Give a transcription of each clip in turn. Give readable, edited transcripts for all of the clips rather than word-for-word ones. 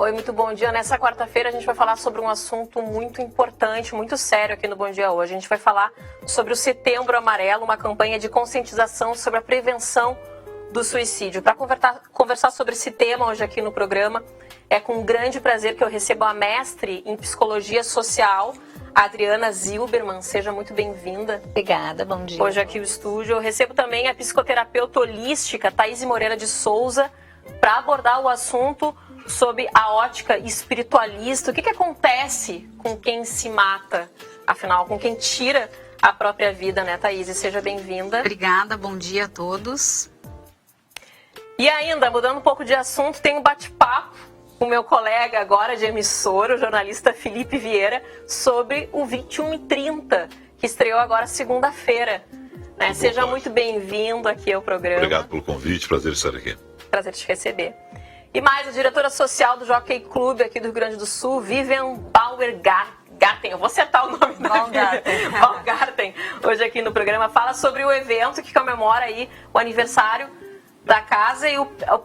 Oi, muito bom dia. Nessa quarta-feira a gente vai falar sobre um assunto muito importante, muito sério aqui no Bom Dia Hoje. A gente vai falar sobre o Setembro Amarelo, uma campanha de conscientização sobre a prevenção do suicídio. Para conversar sobre esse tema hoje aqui no programa, é com grande prazer que eu recebo a mestre em Psicologia Social, Adriana Zilberman. Seja muito bem-vinda. Obrigada, bom dia. Hoje aqui no estúdio. Eu recebo também a psicoterapeuta holística Thaís Moreira de Souza para abordar o assunto sobre a ótica espiritualista. O que acontece com quem se mata, afinal, com quem tira a própria vida, né, Thaís? Seja bem-vinda. Obrigada, bom dia a todos. E ainda, mudando um pouco de assunto, tem um bate-papo com o meu colega agora de emissora, o jornalista Felipe Vieira, sobre o 21h30, que estreou agora segunda-feira. Né? Seja muito bem-vindo aqui ao programa. Obrigado pelo convite, prazer estar aqui. Prazer te receber. E mais, a diretora social do Jockey Club aqui do Rio Grande do Sul, Vivian Baumgarten. Eu vou acertar o nome da Baumgarten. Hoje aqui no programa fala sobre o evento que comemora aí o aniversário da casa e a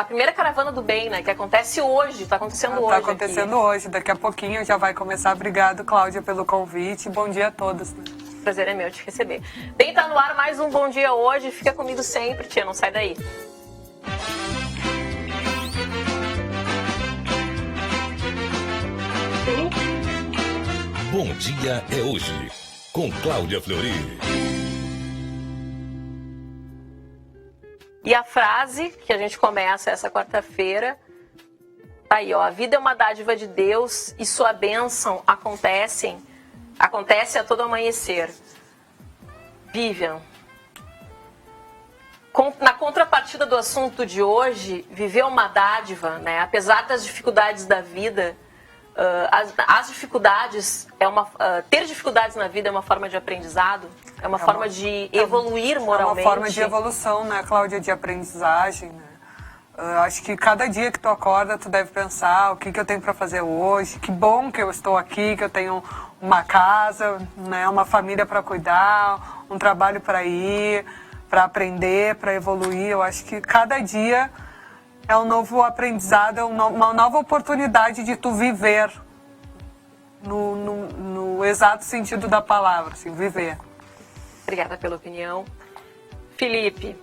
primeira caravana do bem, né? Que acontece hoje, está acontecendo hoje. Está acontecendo hoje, daqui a pouquinho já vai começar. Obrigado, Cláudia, pelo convite. Bom dia a todos. Prazer é meu te receber. Bem, tá no ar mais um Bom Dia Hoje. Fica comigo sempre, tia, não sai daí. Bom Dia é Hoje, com Cláudia Fleury. E a frase que a gente começa essa quarta-feira, tá aí, ó. A vida é uma dádiva de Deus e sua bênção acontece a todo amanhecer. Vivian, na contrapartida do assunto de hoje, viver uma dádiva, né? Apesar das dificuldades da vida, as dificuldades ter dificuldades na vida é uma forma de aprendizado, é uma forma de evoluir moralmente. É uma forma de evolução, né, Cláudia, de aprendizagem, né? Acho que cada dia que tu acorda, tu deve pensar o que eu tenho para fazer hoje, que bom que eu estou aqui, que eu tenho uma casa, né, uma família para cuidar, um trabalho para ir, para aprender, para evoluir. Eu acho que cada dia é um novo aprendizado, é uma nova oportunidade de tu viver no exato sentido da palavra, assim, viver. Obrigada pela opinião. Felipe,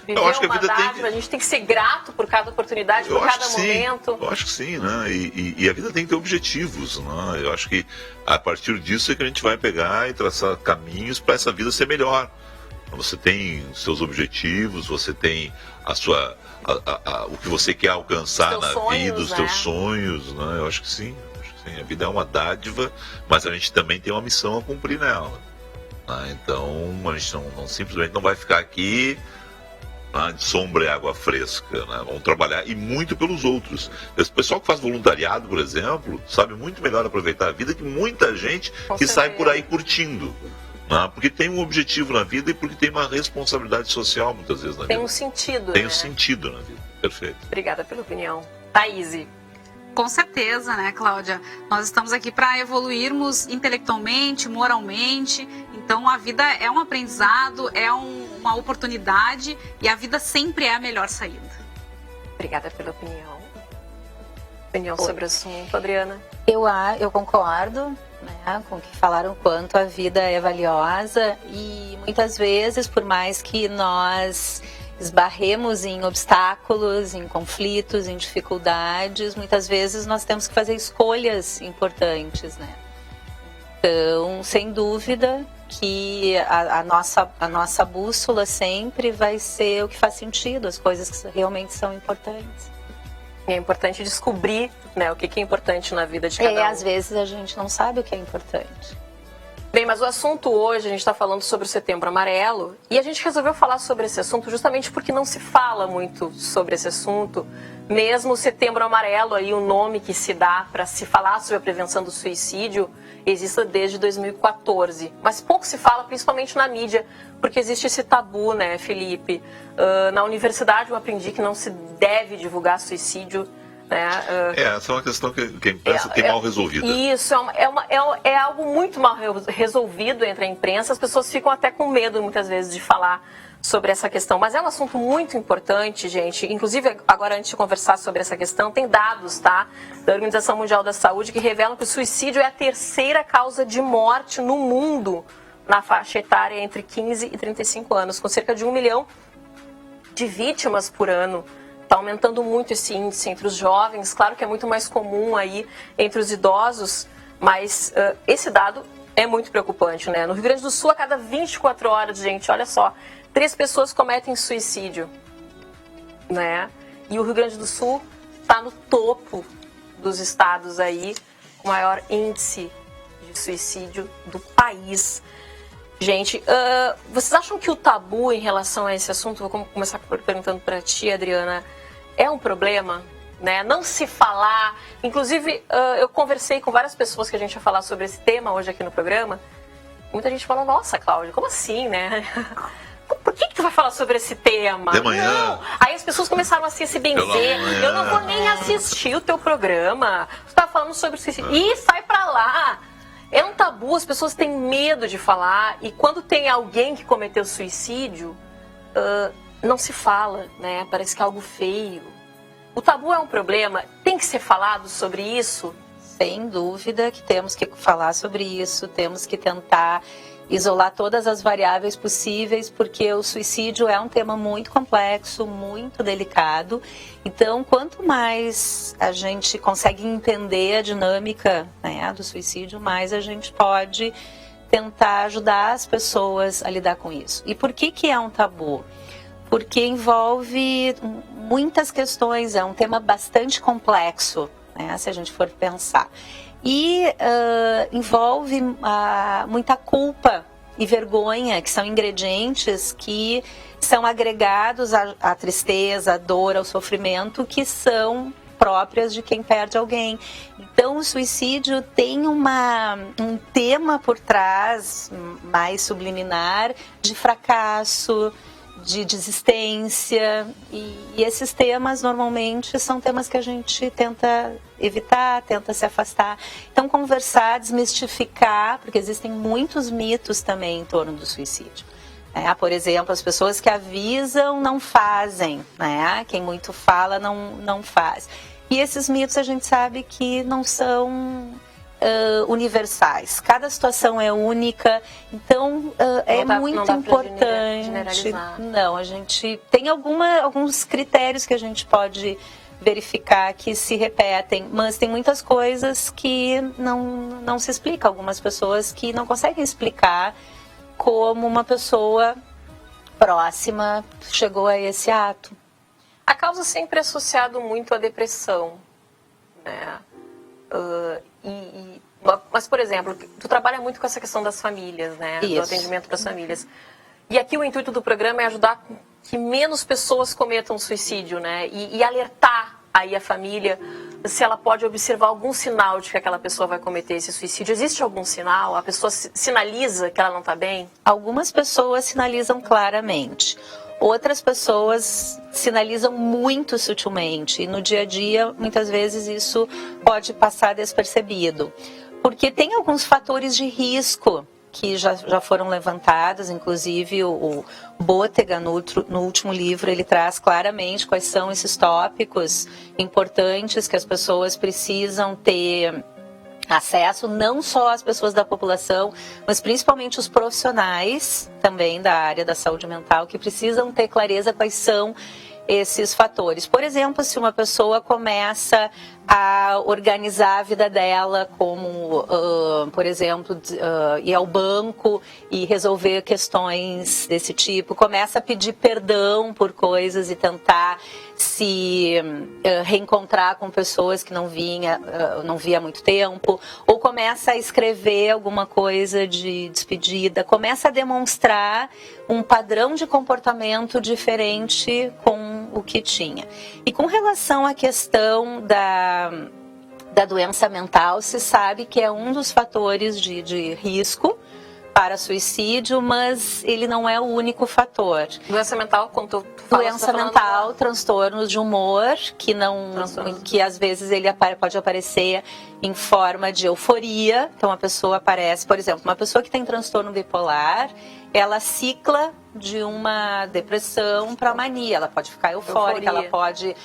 eu acho que a vida dádiva, a gente tem que ser grato por cada oportunidade, por cada momento. Eu acho que sim, né? E a vida tem que ter objetivos, né? Eu acho que a partir disso é que a gente vai pegar e traçar caminhos para essa vida ser melhor. Você tem seus objetivos, você tem o que você quer alcançar na vida, os seus sonhos, né? Eu acho que sim. A vida é uma dádiva, mas a gente também tem uma missão a cumprir nela. Né? Então, a gente não simplesmente não vai ficar aqui de sombra e água fresca, né? Vamos trabalhar e muito pelos outros. Esse pessoal que faz voluntariado, por exemplo, sabe muito melhor aproveitar a vida que muita gente que sai por aí curtindo. Porque tem um objetivo na vida e porque tem uma responsabilidade social muitas vezes na vida. Tem um sentido, Tem né? um sentido na vida, perfeito. Obrigada pela opinião. Thaís. Com certeza, né, Cláudia? Nós estamos aqui para evoluirmos intelectualmente, moralmente. Então, a vida é um aprendizado, é uma oportunidade e a vida sempre é a melhor saída. Obrigada pela opinião. Opinião sobre o assunto, Adriana? Eu concordo, né, com o que falaram, quanto a vida é valiosa e muitas vezes, por mais que nós esbarremos em obstáculos, em conflitos, em dificuldades, muitas vezes nós temos que fazer escolhas importantes, né? Então, sem dúvida que a nossa bússola sempre vai ser o que faz sentido, as coisas que realmente são importantes. É importante descobrir, né, o que é importante na vida de cada um. Às vezes a gente não sabe o que é importante. Bem, mas o assunto hoje, a gente está falando sobre o Setembro Amarelo, e a gente resolveu falar sobre esse assunto justamente porque não se fala muito sobre esse assunto. Mesmo o Setembro Amarelo, aí, o nome que se dá para se falar sobre a prevenção do suicídio, existe desde 2014. Mas pouco se fala, principalmente na mídia, porque existe esse tabu, né, Felipe? Na universidade eu aprendi que não se deve divulgar suicídio. Né? Essa é uma questão que a imprensa tem mal resolvida. Isso, é algo muito mal resolvido entre a imprensa. As pessoas ficam até com medo, muitas vezes, de falar sobre essa questão, mas é um assunto muito importante, gente. Inclusive, agora antes de conversar sobre essa questão, tem dados, tá, da Organização Mundial da Saúde que revelam que o suicídio é a terceira causa de morte no mundo na faixa etária entre 15 e 35 anos, com cerca de 1 milhão de vítimas por ano. Está aumentando muito esse índice entre os jovens. Claro que é muito mais comum aí entre os idosos, mas esse dado é muito preocupante, né? No Rio Grande do Sul, a cada 24 horas, gente, olha só, 3 pessoas cometem suicídio, né? E o Rio Grande do Sul está no topo dos estados aí com maior índice de suicídio do país. Gente, vocês acham que o tabu em relação a esse assunto, vou começar perguntando para ti, Adriana, é um problema, né? Não se falar. Inclusive, eu conversei com várias pessoas que a gente ia falar sobre esse tema hoje aqui no programa. Muita gente falou, nossa, Cláudia, como assim, né? Por que tu vai falar sobre esse tema? De manhã. Não. Aí as pessoas começaram assim a se benzer. Eu não vou nem assistir o teu programa. Tu tá falando sobre suicídio. Ih, sai pra lá. É um tabu, as pessoas têm medo de falar. E quando tem alguém que cometeu suicídio, não se fala, né? Parece que é algo feio. O tabu é um problema. Tem que ser falado sobre isso? Sem dúvida que temos que falar sobre isso. Temos que tentar isolar todas as variáveis possíveis, porque o suicídio é um tema muito complexo, muito delicado. Então, quanto mais a gente consegue entender a dinâmica, né, do suicídio, mais a gente pode tentar ajudar as pessoas a lidar com isso. E por que é um tabu? Porque envolve muitas questões, é um tema bastante complexo, né, se a gente for pensar. E envolve muita culpa e vergonha, que são ingredientes que são agregados à tristeza, à dor, ao sofrimento, que são próprias de quem perde alguém. Então, o suicídio tem um tema por trás, mais subliminar, de fracasso, de desistência, e esses temas normalmente são temas que a gente tenta evitar, tenta se afastar. Então, conversar, desmistificar, porque existem muitos mitos também em torno do suicídio. Por exemplo, as pessoas que avisam não fazem, né? Quem muito fala não faz. E esses mitos a gente sabe que não são universais. Cada situação é única, então é muito importante. Não, a gente tem alguns critérios que a gente pode verificar que se repetem, mas tem muitas coisas que não se explica. Algumas pessoas que não conseguem explicar como uma pessoa próxima chegou a esse ato. A causa sempre é associada muito à depressão, né? Mas, por exemplo, tu trabalha muito com essa questão das famílias, né? Isso. Do atendimento para as famílias. E aqui o intuito do programa é ajudar que menos pessoas cometam suicídio, né? E alertar aí a família se ela pode observar algum sinal de que aquela pessoa vai cometer esse suicídio. Existe algum sinal? A pessoa sinaliza que ela não está bem? Algumas pessoas sinalizam claramente. Outras pessoas sinalizam muito sutilmente. E no dia a dia, muitas vezes, isso pode passar despercebido. Porque tem alguns fatores de risco que já foram levantados, inclusive o Bôtega, no último livro, ele traz claramente quais são esses tópicos importantes que as pessoas precisam ter acesso, não só as pessoas da população, mas principalmente os profissionais também da área da saúde mental, que precisam ter clareza quais são esses fatores. Por exemplo, se uma pessoa começa a organizar a vida dela, como, por exemplo, ir ao banco e resolver questões desse tipo, começa a pedir perdão por coisas e tentar se reencontrar com pessoas que não via há muito tempo, ou começa a escrever alguma coisa de despedida, começa a demonstrar um padrão de comportamento diferente com o que tinha. E com relação à questão da doença mental, se sabe que é um dos fatores de risco para suicídio, mas ele não é o único fator. Doença mental, quando tu fala, doença mental, transtornos de humor, que às vezes ele pode aparecer em forma de euforia. Então a pessoa aparece, por exemplo, uma pessoa que tem transtorno bipolar, ela cicla de uma depressão para mania. Ela pode ficar eufórica, ela pode,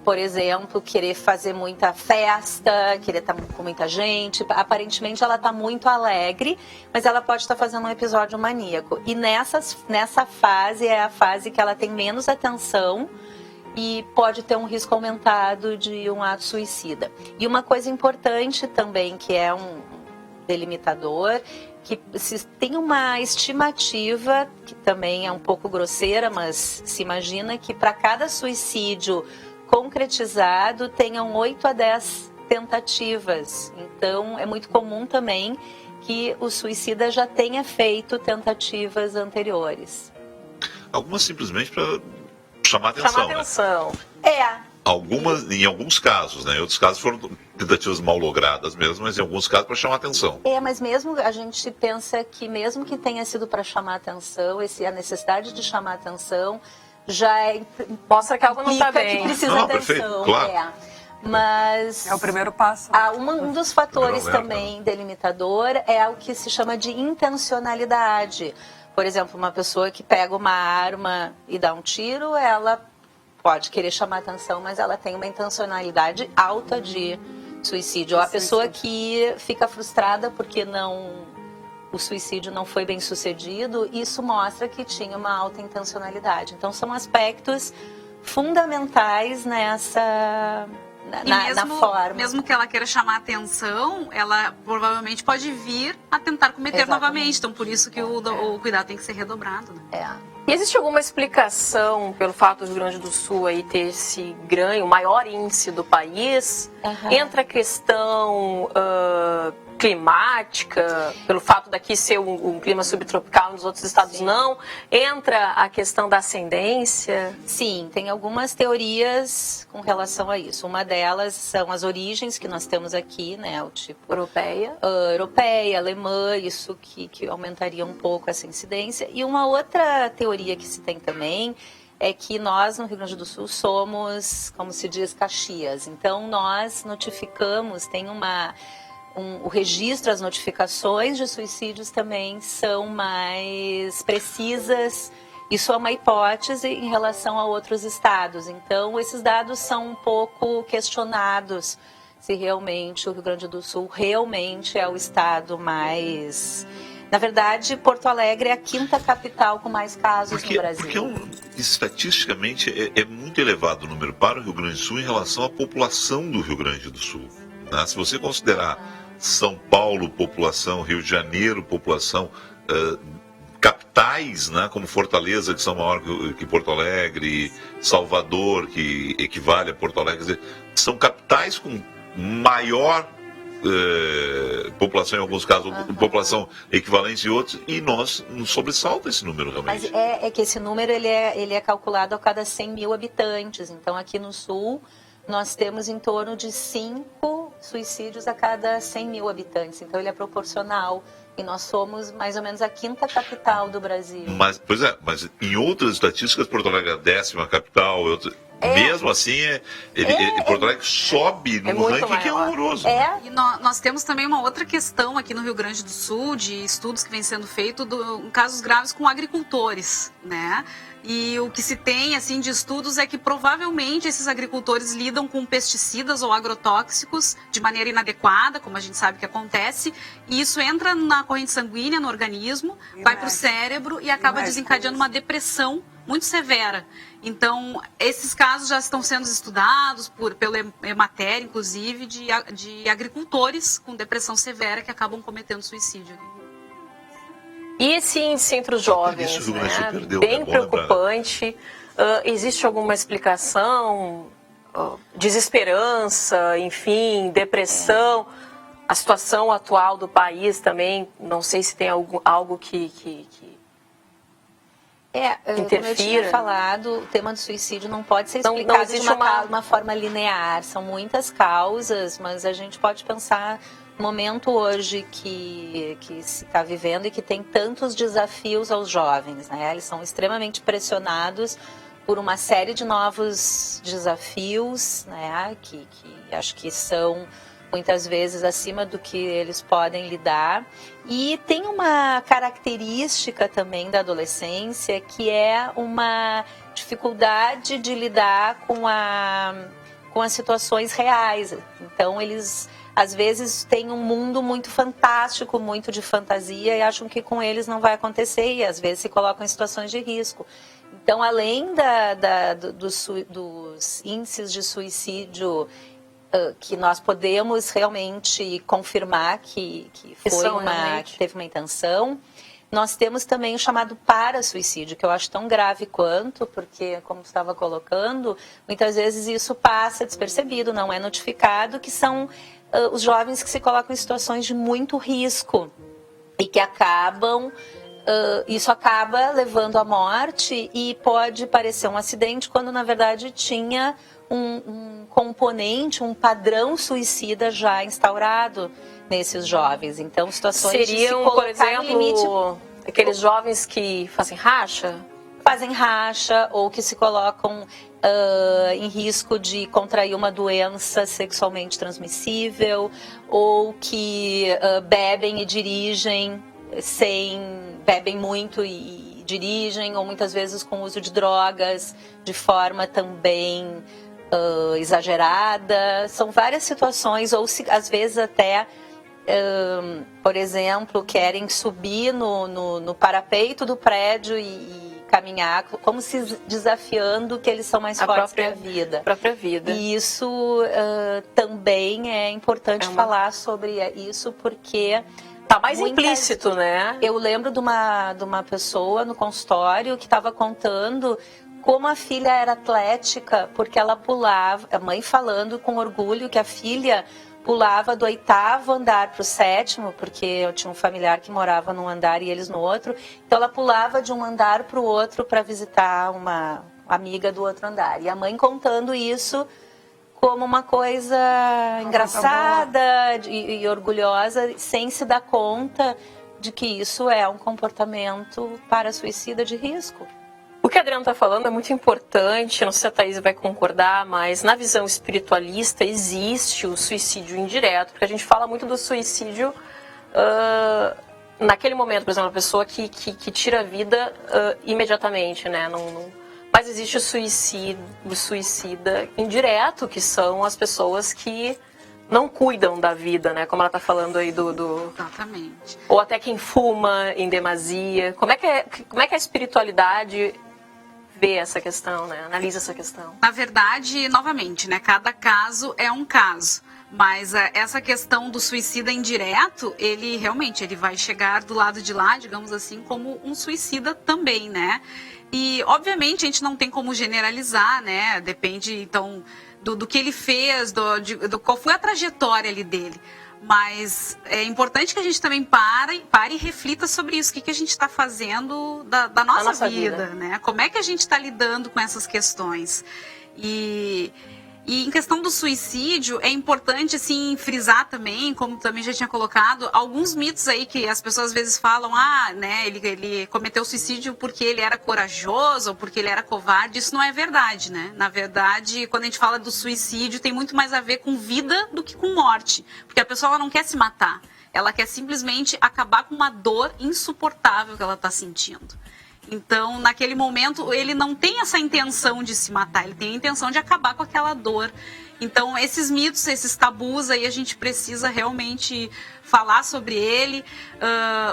por exemplo, querer fazer muita festa, querer estar com muita gente. Aparentemente ela está muito alegre, mas ela pode estar fazendo um episódio maníaco. E nessa fase é a fase que ela tem menos atenção e pode ter um risco aumentado de um ato suicida. E uma coisa importante também, que é um delimitador, que se tem uma estimativa, que também é um pouco grosseira, mas se imagina que para cada suicídio concretizado tenham 8 a 10 tentativas. Então é muito comum também que o suicida já tenha feito tentativas anteriores. Algumas simplesmente para chamar atenção. Chamar atenção. Né? Algumas, em alguns casos, né? Em outros casos foram tentativas mal logradas mesmo, mas em alguns casos para chamar atenção. Mas mesmo a gente pensa que mesmo que tenha sido para chamar atenção, a necessidade de chamar atenção já mostra que algo não está bem. Que precisa atenção. Perfeito, claro. Mas é o primeiro passo. Um dos fatores também delimitador é o que se chama de intencionalidade. Por exemplo, uma pessoa que pega uma arma e dá um tiro, ela pode querer chamar atenção, mas ela tem uma intencionalidade alta de suicídio. Ou a pessoa que fica frustrada porque o suicídio não foi bem sucedido, isso mostra que tinha uma alta intencionalidade. Então são aspectos fundamentais nessa na forma. Mesmo que ela queira chamar atenção, ela provavelmente pode vir a tentar cometer novamente. Então por isso que o cuidado tem que ser redobrado. Né? E existe alguma explicação pelo fato do Rio Grande do Sul aí ter esse o maior índice do país? Entra a questão climática, pelo fato daqui ser um clima subtropical e nos outros estados não? Entra a questão da ascendência? Sim, tem algumas teorias com relação a isso. Uma delas são as origens que nós temos aqui, né? O tipo europeia, alemã, isso que aumentaria um pouco essa incidência. E uma outra teoria que se tem também é que nós, no Rio Grande do Sul, somos, como se diz, Caxias. Então, nós notificamos, tem o registro, as notificações de suicídios também são mais precisas. Isso é uma hipótese em relação a outros estados. Então, esses dados são um pouco questionados se realmente o Rio Grande do Sul realmente é o estado mais... Na verdade, Porto Alegre é a 5ª capital com mais casos no Brasil. Porque estatisticamente é muito elevado o número para o Rio Grande do Sul em relação à população do Rio Grande do Sul. Né? Se você considerar São Paulo, população, Rio de Janeiro, população, capitais, né, como Fortaleza, que são maior que Porto Alegre, Salvador, que equivale a Porto Alegre, quer dizer, são capitais com maior população, em alguns casos, população equivalente e outros, e nós nos sobressalta esse número realmente. Mas é que esse número ele é calculado a cada 100 mil habitantes. Então, aqui no Sul, nós temos em torno de 5 suicídios a cada 100 mil habitantes. Então, ele é proporcional. E nós somos mais ou menos a 5ª capital do Brasil. Mas em outras estatísticas, Porto Alegre é a 10ª capital. Mesmo assim, Porto Alegre sobe no ranking, que é horroroso. E nós temos também uma outra questão aqui no Rio Grande do Sul, de estudos que vêm sendo feitos em casos graves com agricultores, né? E o que se tem assim de estudos é que provavelmente esses agricultores lidam com pesticidas ou agrotóxicos de maneira inadequada, como a gente sabe que acontece, e isso entra na corrente sanguínea, no organismo, vai para o cérebro e acaba desencadeando uma depressão muito severa. Então, esses casos já estão sendo estudados pelo Emater, inclusive, de agricultores com depressão severa que acabam cometendo suicídio. E esse índice entre os jovens, bem preocupante. Existe alguma explicação? Desesperança, enfim, depressão? A situação atual do país também, não sei se tem algo que como eu tinha falado, o tema do suicídio não pode ser explicado de uma forma linear. São muitas causas, mas a gente pode pensar no momento hoje que se está vivendo e que tem tantos desafios aos jovens, né? Eles são extremamente pressionados por uma série de novos desafios, né? Que acho que são muitas vezes acima do que eles podem lidar. E tem uma característica também da adolescência, que é uma dificuldade de lidar com as situações reais. Então, eles, às vezes, têm um mundo muito fantástico, muito de fantasia, e acham que com eles não vai acontecer, e às vezes se colocam em situações de risco. Então, além dos índices de suicídio que nós podemos realmente confirmar que teve uma intenção, nós temos também o chamado parasuicídio, que eu acho tão grave quanto, porque, como você estava colocando, muitas vezes isso passa despercebido, não é notificado, que são os jovens que se colocam em situações de muito risco e que isso acaba levando à morte, e pode parecer um acidente quando, na verdade, tinha um componente, um padrão suicida já instaurado nesses jovens. Então, situações seriam, por exemplo, limite, aqueles jovens que fazem racha? Fazem racha, ou que se colocam em risco de contrair uma doença sexualmente transmissível, ou que bebem e dirigem bebem muito e dirigem, ou muitas vezes com uso de drogas de forma também exagerada. São várias situações, ou às vezes até, por exemplo, querem subir no parapeito do prédio e caminhar, como se desafiando que eles são mais fortes que a vida. Própria vida. E isso também é importante falar sobre isso, porque tá mais implícito, né? Eu lembro de uma pessoa no consultório que estava contando como a filha era atlética, porque ela pulava, a mãe falando com orgulho que a filha pulava do 8º andar para o 7º, porque eu tinha um familiar que morava num andar e eles no outro, então ela pulava de um andar para o outro para visitar uma amiga do outro andar. E a mãe contando isso como uma coisa engraçada e orgulhosa, sem se dar conta de que isso é um comportamento parasuicida de risco. O que a Adriana está falando é muito importante, não sei se a Thaís vai concordar, mas na visão espiritualista existe o suicídio indireto, porque a gente fala muito do suicídio naquele momento, por exemplo, a pessoa que tira a vida imediatamente, né? Mas existe o suicida indireto, que são as pessoas que não cuidam da vida, né? Como ela está falando aí Exatamente. Ou até quem fuma em demasia. Como é que a espiritualidade vê essa questão, né? Analisa essa questão? Na verdade, novamente, né? Cada caso é um caso. Mas essa questão do suicida indireto, ele realmente vai chegar do lado de lá, digamos assim, como um suicida também, né? E, obviamente, a gente não tem como generalizar, né? Depende, então, do que ele fez, do qual foi a trajetória ali dele. Mas é importante que a gente também pare e reflita sobre isso. O que a gente está fazendo da nossa vida, né? Como é que a gente está lidando com essas questões? E em questão do suicídio, é importante, assim, frisar também, como também já tinha colocado, alguns mitos aí que as pessoas às vezes falam, né, ele cometeu suicídio porque ele era corajoso ou porque ele era covarde. Isso não é verdade, né? Na verdade, quando a gente fala do suicídio, tem muito mais a ver com vida do que com morte. Porque a pessoa ela não quer se matar. Ela quer simplesmente acabar com uma dor insuportável que ela está sentindo. Então, naquele momento, ele não tem essa intenção de se matar, ele tem a intenção de acabar com aquela dor. Então, esses mitos, esses tabus aí, a gente precisa realmente falar sobre ele.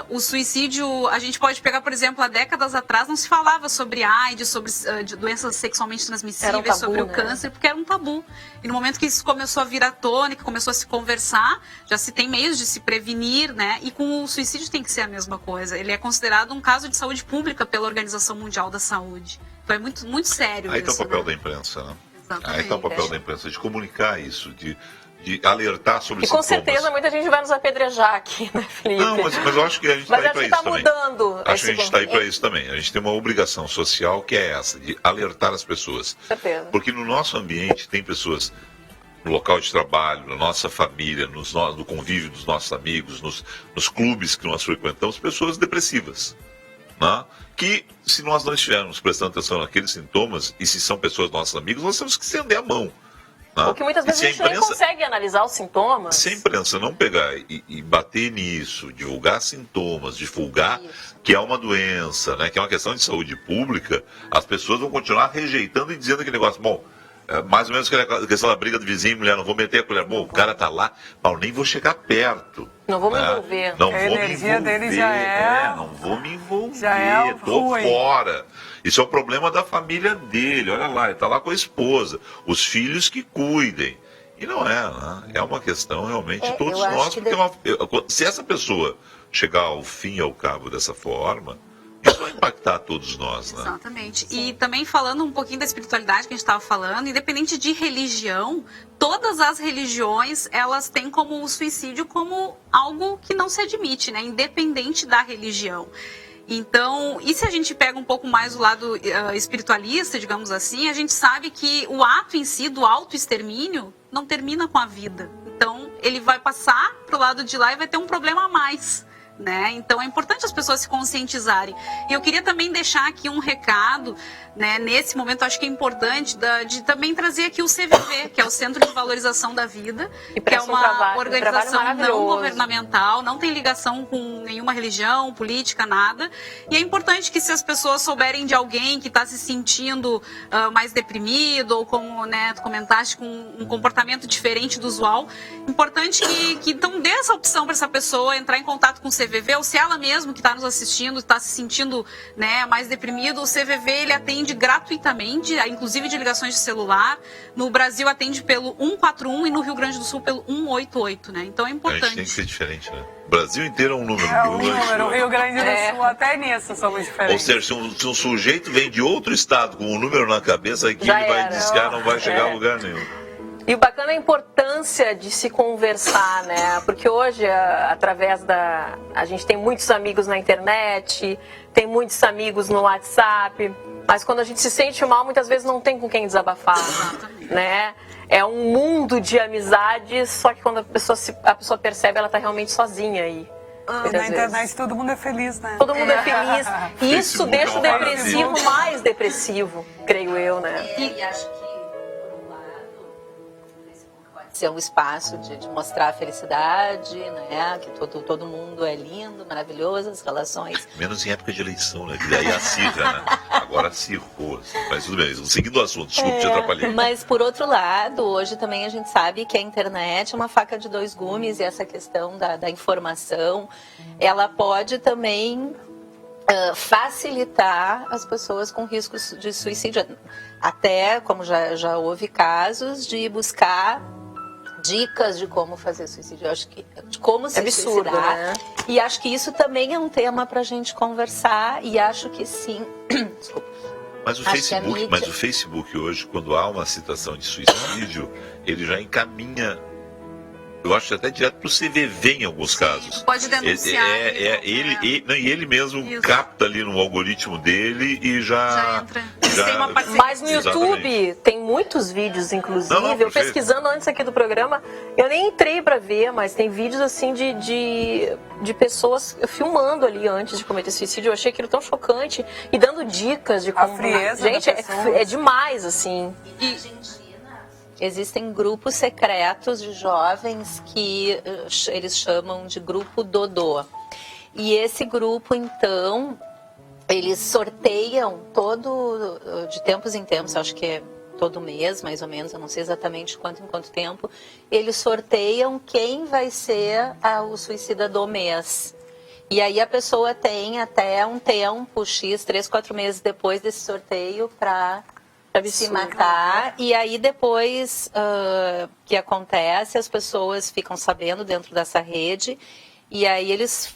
O suicídio, a gente pode pegar, por exemplo, há décadas atrás não se falava sobre AIDS, sobre doenças sexualmente transmissíveis, tabu, sobre o câncer, porque era um tabu. E no momento que isso começou a vir à tona, que começou a se conversar, já se tem meios de se prevenir, né? E com o suicídio tem que ser a mesma coisa. Ele é considerado um caso de saúde pública pela Organização Mundial da Saúde. Então é muito, muito sério aí isso. Aí está o papel, né? Da imprensa, né? Exatamente. Aí está o papel da imprensa, de comunicar isso, de alertar sobre isso. E com sintomas. certeza muita gente vai nos apedrejar aqui, né, Felipe? Não, mas eu acho que a gente está aí para isso também. Mudando. Acho que a gente está aí para isso também. A gente tem uma obrigação social que é essa, de alertar as pessoas. Certeza. Porque no nosso ambiente tem pessoas, no local de trabalho, na nossa família, no convívio dos nossos amigos, nos clubes que nós frequentamos, pessoas depressivas. Né? Que se nós não estivermos prestando atenção naqueles sintomas, e se são pessoas nossos amigos, nós temos que estender a mão. Porque muitas vezes a gente nem consegue analisar os sintomas. Se a imprensa não pegar e bater nisso, divulgar sintomas, divulgar que é uma doença, né, que é uma questão de saúde pública, as pessoas vão continuar rejeitando e dizendo aquele negócio, bom, mais ou menos a questão da briga do vizinho, mulher, não vou meter a colher, bom, o cara tá lá, mas eu nem vou chegar perto. Não vou me envolver. Não vou a energia dele já é... não vou me envolver, já é tô ruim. fora. Isso é o problema da família dele, olha lá, ele tá lá com a esposa, os filhos que cuidem. E não é, né? É uma questão realmente de todos nós, porque se essa pessoa chegar ao fim e ao cabo dessa forma, isso vai impactar todos nós, né? Exatamente. E também falando um pouquinho da espiritualidade que a gente estava falando, independente de religião, todas as religiões, elas têm como o suicídio como algo que não se admite, né? Independente da religião. Então, e se a gente pega um pouco mais o lado espiritualista, digamos assim, a gente sabe que o ato em si do autoextermínio não termina com a vida. Então, ele vai passar para o lado de lá e vai ter um problema a mais. Né? Então é importante as pessoas se conscientizarem. E eu queria também deixar aqui um recado, né? Nesse momento acho que é importante de também trazer aqui o CVV, que é o Centro de Valorização da Vida, que é uma organização não governamental, não tem ligação com nenhuma religião, política, nada. E é importante que se as pessoas souberem de alguém que está se sentindo mais deprimido ou como, né, tu comentaste, com um comportamento diferente do usual, importante que então dê essa opção para essa pessoa entrar em contato com o CVV, ou se ela mesmo que está nos assistindo está se sentindo, né, mais deprimido, o CVV ele atende gratuitamente, inclusive de ligações de celular. No Brasil atende pelo 141 e no Rio Grande do Sul pelo 188, né? Então é importante. A gente tem que ser diferente, né? O Brasil inteiro é um número. É um número. O Rio Grande do Sul até nisso somos diferentes. Ou seja, se um sujeito vem de outro estado com um número na cabeça, aqui ele vai discar, não vai chegar a lugar nenhum. E o bacana é a importância de se conversar, né? Porque hoje, através a gente tem muitos amigos na internet, tem muitos amigos no WhatsApp, mas quando a gente se sente mal, muitas vezes não tem com quem desabafar, né? É um mundo de amizades, só que quando a pessoa percebe, ela está realmente sozinha aí. Na internet todo mundo é feliz, né? Todo mundo é feliz. E isso deixa o depressivo mais depressivo, creio eu, né? E acho que ser um espaço de mostrar a felicidade, né? Que todo mundo é lindo, maravilhoso, as relações. Menos em época de eleição, né? Que daí acirra, né? Agora acirrou. Assim. Mas tudo bem, seguindo o assunto, desculpa te atrapalhei. Mas por outro lado, hoje também a gente sabe que a internet é uma faca de dois gumes e essa questão da informação, ela pode também facilitar as pessoas com riscos de suicídio. Até, como já houve casos, de buscar dicas de como fazer suicídio, eu acho que de como se suicidar, né? E acho que isso também é um tema para a gente conversar e acho que sim. Desculpa. Mas o Facebook hoje, quando há uma situação de suicídio, ele já encaminha, eu acho até direto para o CVV em alguns casos. Pode denunciar. Ele mesmo capta ali no algoritmo dele e já entra. Mas no YouTube tem muitos vídeos, inclusive. Eu pesquisando antes aqui do programa, eu nem entrei para ver, mas tem vídeos assim de pessoas filmando ali antes de cometer suicídio. Eu achei aquilo tão chocante e dando dicas de como. A frieza. Gente, é demais, assim. Existem grupos secretos de jovens que eles chamam de grupo Dodô. E esse grupo, então, eles sorteiam de tempos em tempos, acho que é todo mês, mais ou menos, eu não sei exatamente em quanto tempo, eles sorteiam quem vai ser o suicida do mês. E aí a pessoa tem até um tempo, X, 3, 4 meses depois desse sorteio para se matar. E aí depois que acontece, as pessoas ficam sabendo dentro dessa rede e aí eles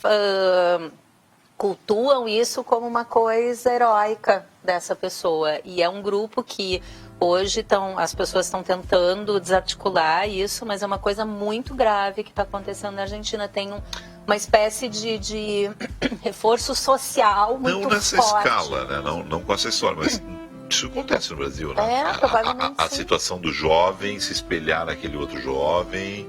cultuam isso como uma coisa heróica dessa pessoa. E é um grupo que hoje as pessoas estão tentando desarticular isso, mas é uma coisa muito grave que está acontecendo na Argentina. Tem uma espécie de reforço social muito forte. Não nessa escala, né? Não com essa história, mas isso acontece no Brasil, né? Provavelmente a situação do jovem se espelhar naquele outro jovem,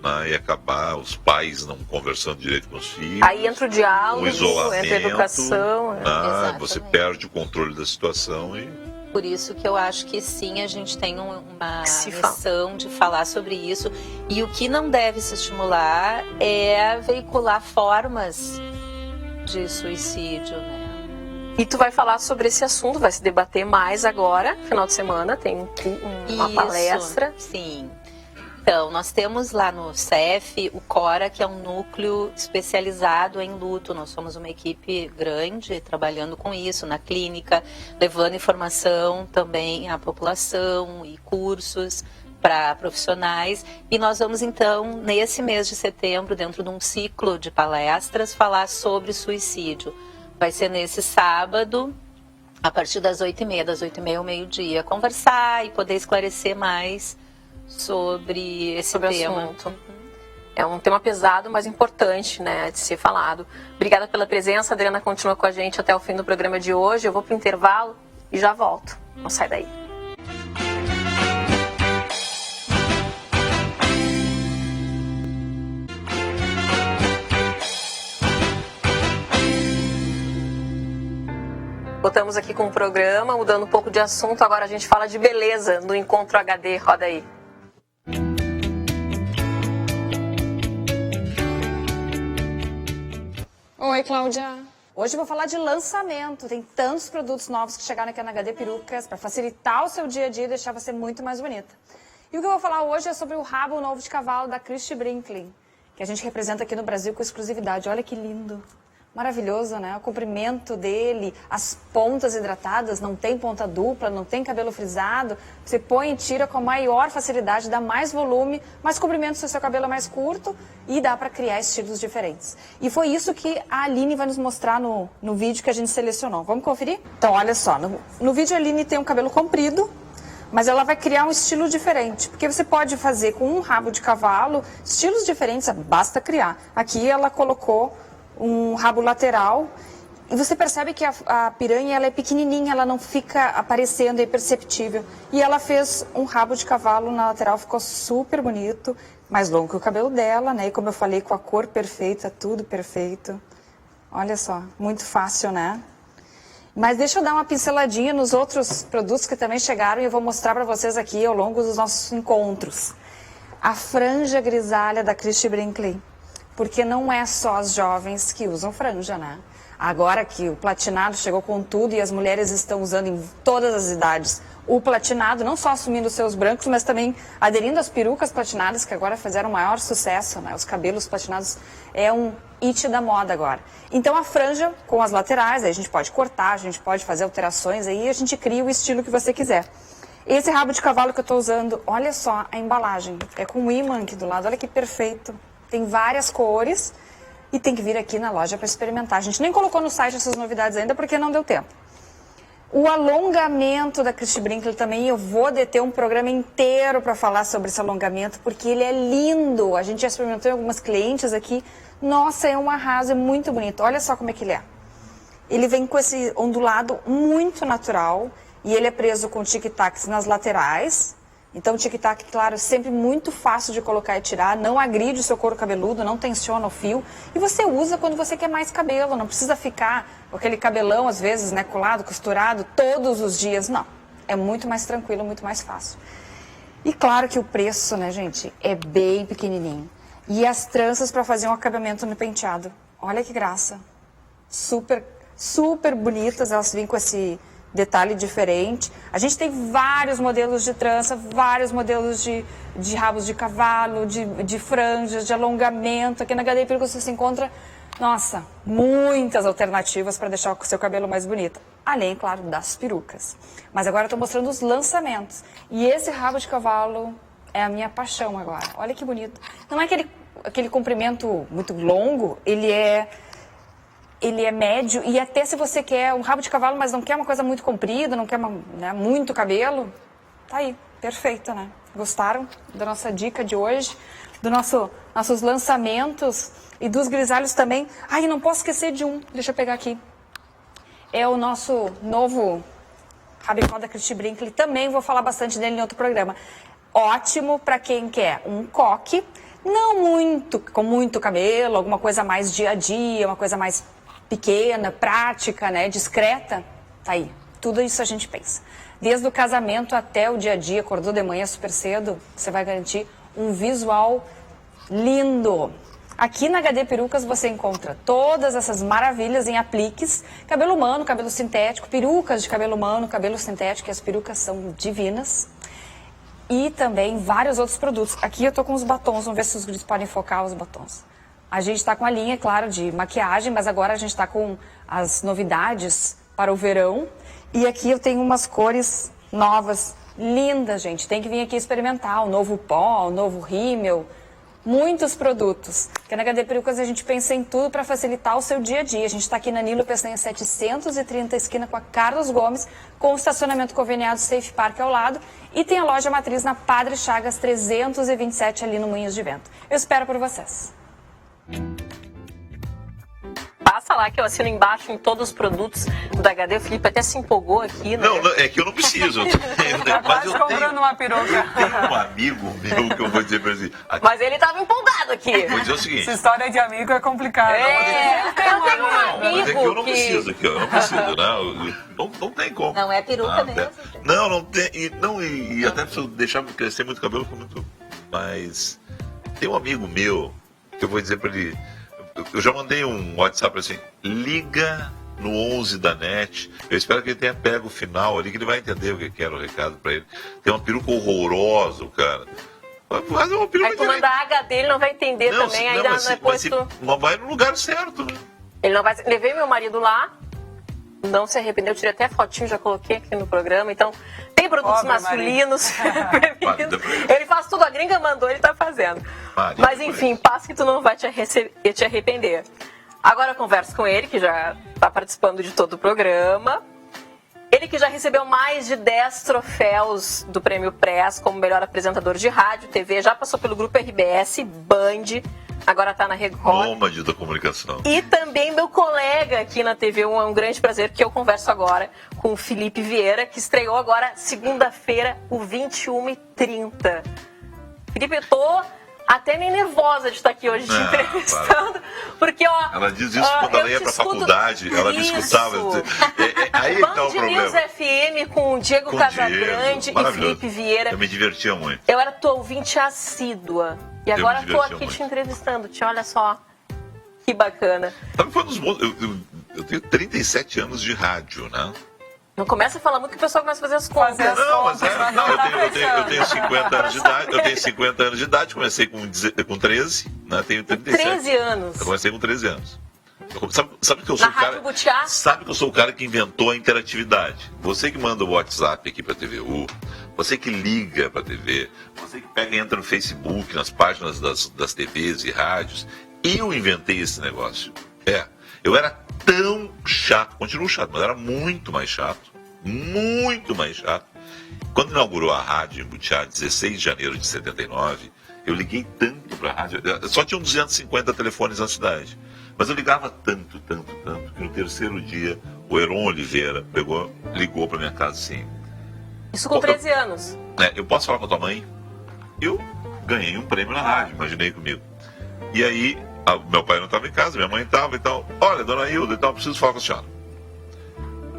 né? E acabar os pais não conversando direito com os filhos. Aí entra o diálogo, o isolamento, entra a educação. Né? Você perde o controle da situação e por isso que eu acho que sim, a gente tem uma Se fala. missão de falar sobre isso. E o que não deve se estimular é veicular formas de suicídio, né? E tu vai falar sobre esse assunto, vai se debater mais agora, final de semana, tem uma palestra. Sim. Então, nós temos lá no CEF o CORA, que é um núcleo especializado em luto. Nós somos uma equipe grande trabalhando com isso na clínica, levando informação também à população e cursos para profissionais. E nós vamos, então, nesse mês de setembro, dentro de um ciclo de palestras, falar sobre suicídio. Vai ser nesse sábado, a partir das 8h30, das 8h30 ao meio-dia, conversar e poder esclarecer mais sobre esse tema. Assunto. É um tema pesado, mas importante, né, de ser falado. Obrigada pela presença. A Adriana continua com a gente até o fim do programa de hoje. Eu vou para o intervalo e já volto. Não sai daí. Voltamos aqui com o programa, mudando um pouco de assunto. Agora a gente fala de beleza no Encontro HD. Roda aí. Oi, Cláudia. Hoje eu vou falar de lançamento. Tem tantos produtos novos que chegaram aqui na HD Perucas para facilitar o seu dia a dia e deixar você muito mais bonita. E o que eu vou falar hoje é sobre o rabo novo de cavalo da Christie Brinkley, que a gente representa aqui no Brasil com exclusividade. Olha que lindo. Maravilhoso, né? O comprimento dele, as pontas hidratadas, não tem ponta dupla, não tem cabelo frisado. Você põe e tira com a maior facilidade, dá mais volume, mais comprimento se o seu cabelo é mais curto e dá para criar estilos diferentes. E foi isso que a Aline vai nos mostrar no vídeo que a gente selecionou. Vamos conferir? Então, olha só, no vídeo a Aline tem um cabelo comprido, mas ela vai criar um estilo diferente, porque você pode fazer com um rabo de cavalo estilos diferentes, basta criar. Aqui ela colocou um rabo lateral e você percebe que a piranha ela é pequenininha, ela não fica aparecendo, é imperceptível. E ela fez um rabo de cavalo na lateral, ficou super bonito, mais longo que o cabelo dela, né? E como eu falei, com a cor perfeita, tudo perfeito. Olha só, muito fácil, né? Mas deixa eu dar uma pinceladinha nos outros produtos que também chegaram e eu vou mostrar para vocês aqui ao longo dos nossos encontros. A franja grisalha da Christie Brinkley. Porque não é só as jovens que usam franja, né? Agora que o platinado chegou com tudo e as mulheres estão usando em todas as idades o platinado, não só assumindo os seus brancos, mas também aderindo às perucas platinadas, que agora fizeram maior sucesso, né? Os cabelos platinados é um hit da moda agora. Então a franja com as laterais, aí a gente pode cortar, a gente pode fazer alterações, aí a gente cria o estilo que você quiser. Esse rabo de cavalo que eu estou usando, olha só a embalagem, é com um imã aqui do lado, olha que perfeito. Tem várias cores e tem que vir aqui na loja para experimentar. A gente nem colocou no site essas novidades ainda porque não deu tempo. O alongamento da Christie Brinkley também, eu vou deter um programa inteiro para falar sobre esse alongamento, porque ele é lindo. A gente já experimentou em algumas clientes aqui. Nossa, é um arraso, é muito bonito. Olha só como é que ele é. Ele vem com esse ondulado muito natural e ele é preso com tic-tacs nas laterais. Então o tic-tac, claro, sempre muito fácil de colocar e tirar, não agride o seu couro cabeludo, não tensiona o fio. E você usa quando você quer mais cabelo, não precisa ficar com aquele cabelão, às vezes, né, colado, costurado, todos os dias. Não, é muito mais tranquilo, muito mais fácil. E claro que o preço, né, gente, é bem pequenininho. E as tranças para fazer um acabamento no penteado. Olha que graça. Super, super bonitas, elas vêm com esse detalhe diferente. A gente tem vários modelos de trança, vários modelos de rabos de cavalo, de franjas, de alongamento. Aqui na HD Perucas você encontra, nossa, muitas alternativas para deixar o seu cabelo mais bonito. Além, claro, das perucas. Mas agora eu estou mostrando os lançamentos. E esse rabo de cavalo é a minha paixão agora. Olha que bonito. Não é aquele comprimento muito longo, ele é médio, e até se você quer um rabo de cavalo, mas não quer uma coisa muito comprida, não quer muito cabelo, tá aí, perfeito, né? Gostaram da nossa dica de hoje, nossos lançamentos e dos grisalhos também? Ai, não posso esquecer de um, deixa eu pegar aqui. É o nosso novo rabicó da Christie Brinkley, também vou falar bastante dele em outro programa. Ótimo para quem quer um coque, não muito, com muito cabelo, alguma coisa mais dia a dia, uma coisa mais pequena, prática, né, discreta, tá aí. Tudo isso a gente pensa. Desde o casamento até o dia a dia, acordou de manhã super cedo, você vai garantir um visual lindo. Aqui na HD Perucas você encontra todas essas maravilhas em apliques, cabelo humano, cabelo sintético, perucas de cabelo humano, cabelo sintético, e as perucas são divinas. E também vários outros produtos. Aqui eu tô com os batons, vamos ver se os guris podem focar os batons. A gente está com a linha, claro, de maquiagem, mas agora a gente está com as novidades para o verão. E aqui eu tenho umas cores novas, lindas, gente. Tem que vir aqui experimentar o novo pó, o novo rímel, muitos produtos. Porque na HD Perucas a gente pensa em tudo para facilitar o seu dia a dia. A gente está aqui na Nilo Peçanha 730, esquina com a Carlos Gomes, com o estacionamento conveniado Safe Park ao lado. E tem a loja matriz na Padre Chagas 327, ali no Moinhos de Vento. Eu espero por vocês. Passa lá que eu assino embaixo em todos os produtos da HD. O Felipe até se empolgou aqui, né? Não, é que eu não preciso. Tá quase comprando uma peruca. Tenho um amigo meu que eu vou dizer pra ele. Mas ele tava empolgado aqui. Vou dizer o seguinte. Essa história de amigo é complicada. Eu tenho um Mas é que eu não amigo que... preciso aqui, eu não preciso, né? Não tem como. Não é peruca mesmo. Não tem. E até preciso deixar crescer muito cabelo, ficou muito. Mas tem um amigo meu que eu vou dizer pra ele. Eu já mandei um WhatsApp pra ele assim, liga no 11 da NET. Eu espero que ele tenha pego o final ali, que ele vai entender o que era o recado pra ele. Tem uma peruca horrorosa, cara. Mas é uma peruca. Aí tu manda a HD, ele não vai entender também, ainda não é posto. Não vai no lugar certo, né? Ele não vai. Levei meu marido lá, não se arrependeu, tirei até fotinho, já coloquei aqui no programa. Então, tem produtos masculinos, femininos. Ele faz tudo, a gringa mandou, ele tá fazendo. Mas enfim, passa que tu não vai te arrepender. Agora eu converso com ele, que já tá participando de todo o programa. Ele que já recebeu mais de 10 troféus do Prêmio Press como melhor apresentador de rádio, TV, já passou pelo Grupo RBS, Band, agora tá na Record. Nômade da comunicação. E também meu colega aqui na TV, é um grande prazer, que eu converso agora com o Felipe Vieira, que estreou agora segunda-feira, o 21h30. Felipe, eu tô até meio nervosa de estar aqui hoje te entrevistando, porque, ó... Ela diz isso quando ela ia pra faculdade, ela me escutava. Aí tá o problema. News FM com o Diego Casagrande e Felipe Vieira. Eu me divertia muito. Eu era tua ouvinte assídua. E agora tô aqui muito. te entrevistando. Olha só, que bacana. Sabe, foi um dos bons... Eu tenho 37 anos de rádio, né? Não começa a falar muito que o pessoal começa a fazer as contas. Não, mas eu tenho 50 anos de idade. Eu tenho 50 anos de idade, comecei com 13, né? Tenho 37. 13 anos. Eu comecei com 13 anos. Sabe que eu sou Na Rádio Butiá? Sabe que eu sou o cara que inventou a interatividade. Você que manda o WhatsApp aqui pra TVU, você que liga pra TV, você que pega e entra no Facebook, nas páginas das TVs e rádios. Eu inventei esse negócio. Eu era tão chato, continuo chato, mas era muito mais chato. Muito mais chato. Quando inaugurou a rádio em Butiá, 16 de janeiro de 79, eu liguei tanto pra rádio. Só tinham 250 telefones na cidade. Mas eu ligava tanto, que no terceiro dia, o Heron Oliveira ligou pra minha casa assim. Isso com 13 anos. Eu posso falar com a tua mãe? Eu ganhei um prêmio na rádio, imaginei comigo. E aí, meu pai não estava em casa, minha mãe estava e tal. Olha, dona Hilda, então eu preciso falar com a senhora.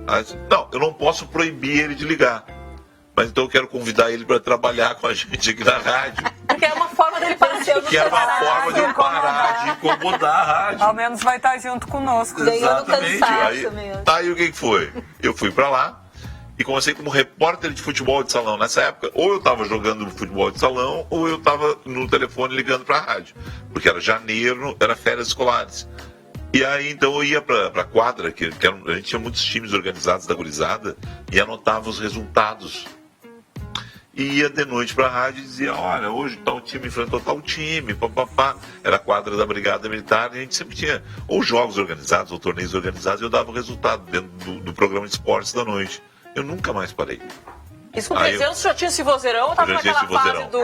Aí, não, eu não posso proibir ele de ligar. Mas então eu quero convidar ele para trabalhar com a gente aqui na rádio. Porque é uma forma dele parar de Que era uma forma de eu parar de incomodar a rádio. Ao menos vai estar junto conosco. Exatamente. Aí o que foi? Eu fui para lá e comecei como repórter de futebol de salão. Nessa época, ou eu estava jogando futebol de salão, ou eu estava no telefone ligando para a rádio. Porque era janeiro, era férias escolares. E aí, então, eu ia para a quadra, a gente tinha muitos times organizados da gurizada, e anotava os resultados. E ia de noite para a rádio e dizia, olha, hoje tal time enfrentou tal time, papapá. Era a quadra da Brigada Militar, e a gente sempre tinha ou jogos organizados, ou torneios organizados, e eu dava o resultado dentro do programa de esportes da noite. Eu nunca mais parei. Isso com 13 anos já tinha esse vozeirão ou tava naquela fase do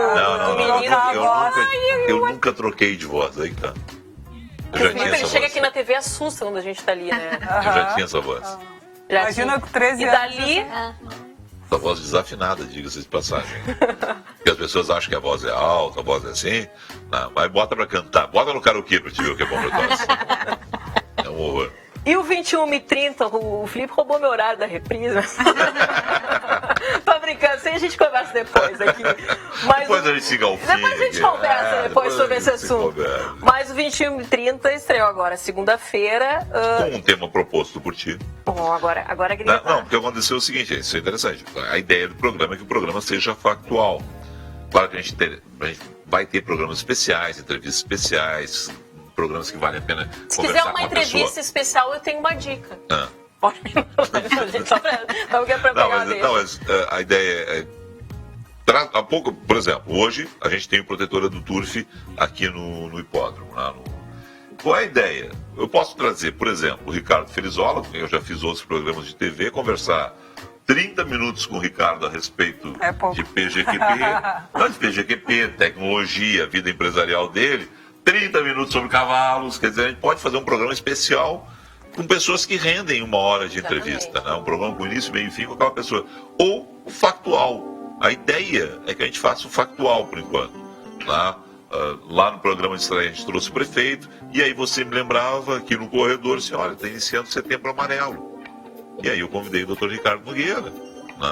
menino? Eu nunca troquei de voz, aí tá. Ele chega aqui na TV e assusta quando a gente tá ali, né? Eu já tinha essa voz. Imagina com 13 anos. E dali... Essa voz desafinada, diga-se de passagem. Porque as pessoas acham que a voz é alta, a voz é assim. Não, mas bota pra cantar. Bota no karaokê pra te ver o que é bom pra tosse. É um horror. E o 21 21h30, o Felipe roubou meu horário da reprise. Tô brincando, sem a gente conversa depois aqui. Mas depois a gente siga o fim. Depois a gente conversa depois sobre esse assunto. Mas o 21h30 estreou agora, segunda-feira. Com um tema proposto por ti. Bom, agora grita. Não, porque aconteceu o seguinte, isso é interessante. A ideia do programa é que o programa seja factual. Claro que a gente vai ter programas especiais, entrevistas especiais, programas que valem a pena Se conversar quiser uma com a entrevista pessoa. especial, eu tenho uma dica. Ah. Pode me mandar, gente, só pra pegar mas a ideia é... Há pouco, por exemplo, hoje a gente tem o Protetora do Turf aqui no hipódromo. Qual é a ideia? Eu posso trazer, por exemplo, o Ricardo Felizola, eu já fiz outros programas de TV, conversar 30 minutos com o Ricardo a respeito de PGQP, não de PGQP, tecnologia, vida empresarial dele, 30 minutos sobre cavalos, quer dizer, a gente pode fazer um programa especial com pessoas que rendem 1 hora de entrevista, né? Um programa com início, meio e fim com aquela pessoa. Ou o factual. A ideia é que a gente faça o factual por enquanto. Lá no programa de estreia a gente trouxe o prefeito, e aí você me lembrava que no corredor, assim, olha, está iniciando Setembro Amarelo. E aí eu convidei o Dr. Ricardo Nogueira.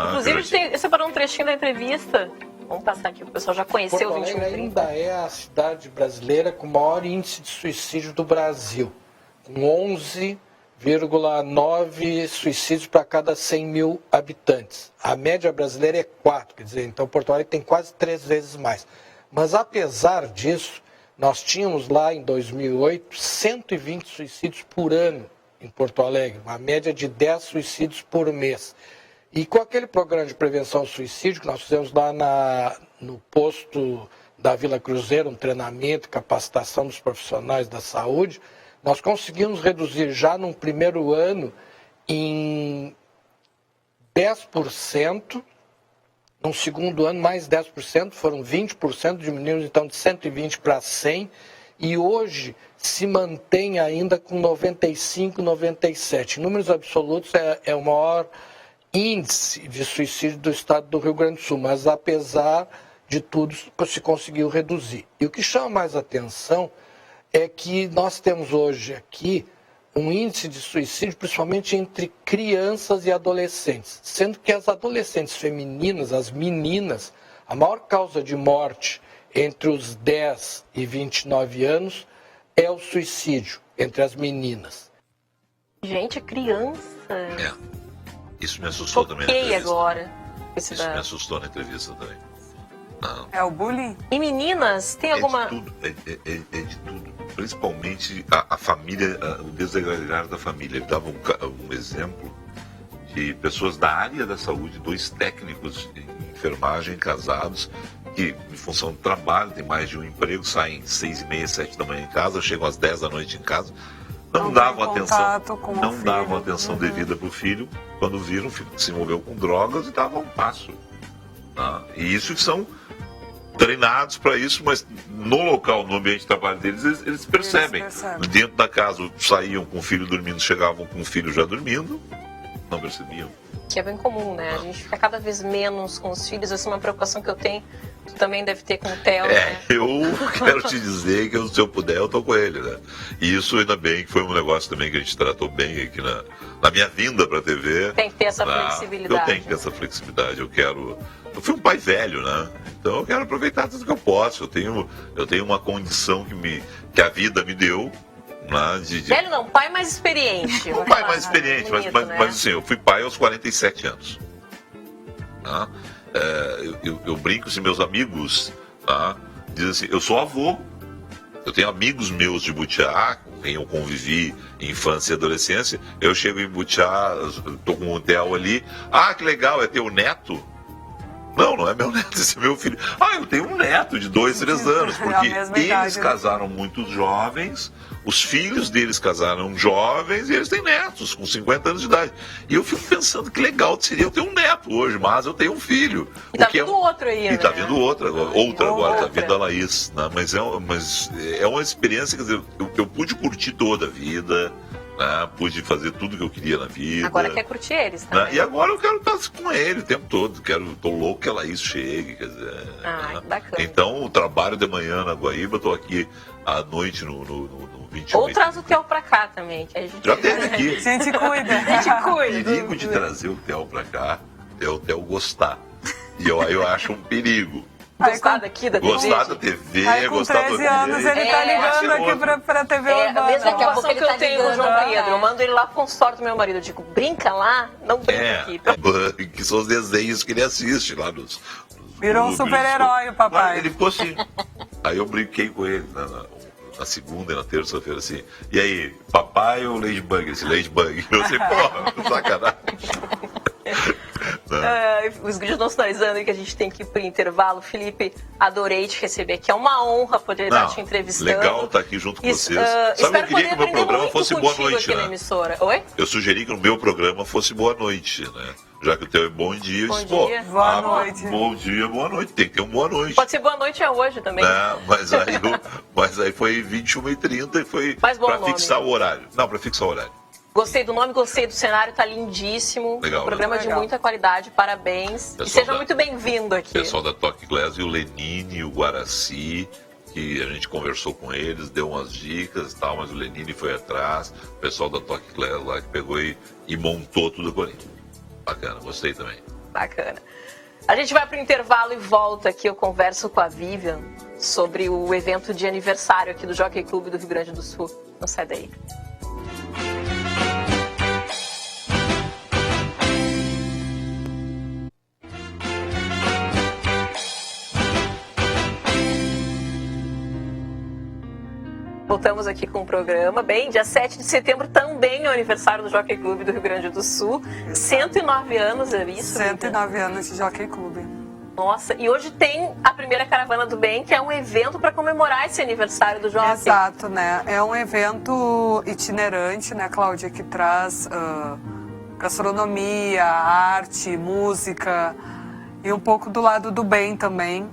Inclusive, a gente separou um trechinho da entrevista. Vamos passar aqui, o pessoal já conheceu o 21h30. Ainda é a cidade brasileira com o maior índice de suicídio do Brasil, com 11,9 suicídios para cada 100 mil habitantes. A média brasileira é 4, quer dizer, então Porto Alegre tem quase 3 vezes mais. Mas apesar disso, nós tínhamos lá em 2008 120 suicídios por ano em Porto Alegre, uma média de 10 suicídios por mês. E com aquele programa de prevenção ao suicídio que nós fizemos lá no posto da Vila Cruzeiro, um treinamento e capacitação dos profissionais da saúde, nós conseguimos reduzir já num primeiro ano em 10%, num segundo ano mais 10%, foram 20%, diminuímos então de 120 para 100%, e hoje se mantém ainda com 95, 97. Em números absolutos é o maior índice de suicídio do estado do Rio Grande do Sul, mas apesar de tudo se conseguiu reduzir. E o que chama mais atenção é que nós temos hoje aqui um índice de suicídio principalmente entre crianças e adolescentes, sendo que as adolescentes femininas, as meninas, a maior causa de morte entre os 10 e 29 anos é o suicídio entre as meninas. Gente, criança. Isso me assustou também na entrevista. Agora. Isso me assustou na entrevista também. Não. É o bullying? E meninas, tem alguma... De tudo, é de tudo. Principalmente a família, o desagregar da família. Ele dava um exemplo de pessoas da área da saúde, 2 técnicos em enfermagem, casados, que em função do trabalho, tem mais de um emprego, saem 6h30, 7 da manhã em casa, chegam às 10 da noite em casa, não davam atenção devida para o filho. Quando viram, o filho se envolveu com drogas e davam um passo. E isso são treinados para isso, mas no local, no ambiente de trabalho deles, eles percebem. Dentro da casa, saíam com o filho dormindo, chegavam com o filho já dormindo, não percebiam. Que é bem comum, né? A gente fica cada vez menos com os filhos. Essa é uma preocupação que eu tenho. Tu também deve ter com o Theo, né? Eu quero te dizer que se eu puder, eu tô com ele, né? E isso ainda bem que foi um negócio também que a gente tratou bem aqui na minha vinda pra TV. Tem que ter essa flexibilidade. Eu tenho que ter essa flexibilidade. Eu fui um pai velho, né? Então eu quero aproveitar tudo que eu posso. Eu tenho uma condição que a vida me deu. Velho não, pai mais experiente. Um pai mais experiente, bonito, mas assim, eu fui pai aos 47 anos. Eu brinco se meus amigos dizem assim, eu sou avô. Eu tenho amigos meus de Butiá, com quem eu convivi em infância e adolescência. Eu chego em Butiá, estou com um hotel ali. Que legal, é teu neto? Não é meu neto, esse é meu filho. Eu tenho um neto de 2, 3 anos, porque eles casaram muito jovens, os filhos deles casaram jovens e eles têm netos com 50 anos de idade. E eu fico pensando que legal seria eu ter um neto hoje, mas eu tenho um filho. E tá vindo outro aí, né? E tá vindo outra agora, tá vindo a Laís. Né? Mas é uma experiência, quer dizer, eu pude curtir toda a vida. Pude fazer tudo que eu queria na vida. Agora quer curtir eles também. E agora eu quero estar com ele o tempo todo. Tô louco que a Laís chegue. Quer dizer, bacana. Então, o trabalho de manhã na Guaíba, estou aqui à noite no 21. Ou traz o Theo pra cá também. Que a gente... Já teve aqui. A gente cuida. A gente cuida. Perigo de trazer o Theo pra cá é o Theo gostar. E eu acho um perigo. Gostar daqui da TV. Gostar da TV, Aí com gostar do 13 anos ele tá ligando aqui pra TV É a Urbana. mesma Daqui a pouco preocupação ele que eu tá tenho com o ligando, João né? Pedro. Eu mando ele lá pro consultório do meu marido. Eu digo, brinca lá, não brinca aqui. Que são os desenhos que ele assiste lá nos Virou um clubes. super-herói, o papai. Claro, ele ficou assim. Aí eu brinquei com ele na segunda e na terça-feira, assim. E aí, papai ou Ladybug? Esse Ladybug. Eu assim, porra, sacanagem. Os vídeos não sinalizando que a gente tem que ir pro intervalo. Felipe, adorei te receber aqui. É uma honra poder estar te entrevistando. Legal estar aqui junto com vocês. Sabe, eu queria que o meu programa fosse Boa Noite, aqui na né? emissora. Oi? Eu sugeri que o meu programa fosse Boa Noite, né? Já que o teu é Bom Dia, eu disse, Bom dia. Boa noite. Bom dia, boa noite. Tem que ter um Boa Noite. Pode ser boa noite hoje também. Mas aí foi 21h30 e foi Mas bom pra nome. fixar o horário. Não, pra fixar o horário. Gostei do nome, gostei do cenário, tá lindíssimo. Legal, Programa né? de Legal. muita qualidade, parabéns. Pessoal E seja da- muito bem-vindo aqui. Pessoal da Toque Glass e o Lenine, o Guaraci, que a gente conversou com eles, deu umas dicas e tal, mas o Lenine foi atrás. O pessoal da Toque Glass lá que pegou e montou tudo com ele. Bacana, gostei também. Bacana. A gente vai pro intervalo e volta aqui. Eu converso com a Vivian sobre o evento de aniversário aqui do Jockey Clube do Rio Grande do Sul. Não sai daí. Voltamos aqui com o programa. Bem, dia 7 de setembro também é o aniversário do Jockey Clube do Rio Grande do Sul. 109 anos, é isso? 109 anos de Jockey Clube. Nossa, e hoje tem a primeira Caravana do Bem, que é um evento para comemorar esse aniversário do Jockey. Exato, né? É um evento itinerante, né, Cláudia, que traz gastronomia, arte, música e um pouco do lado do bem também,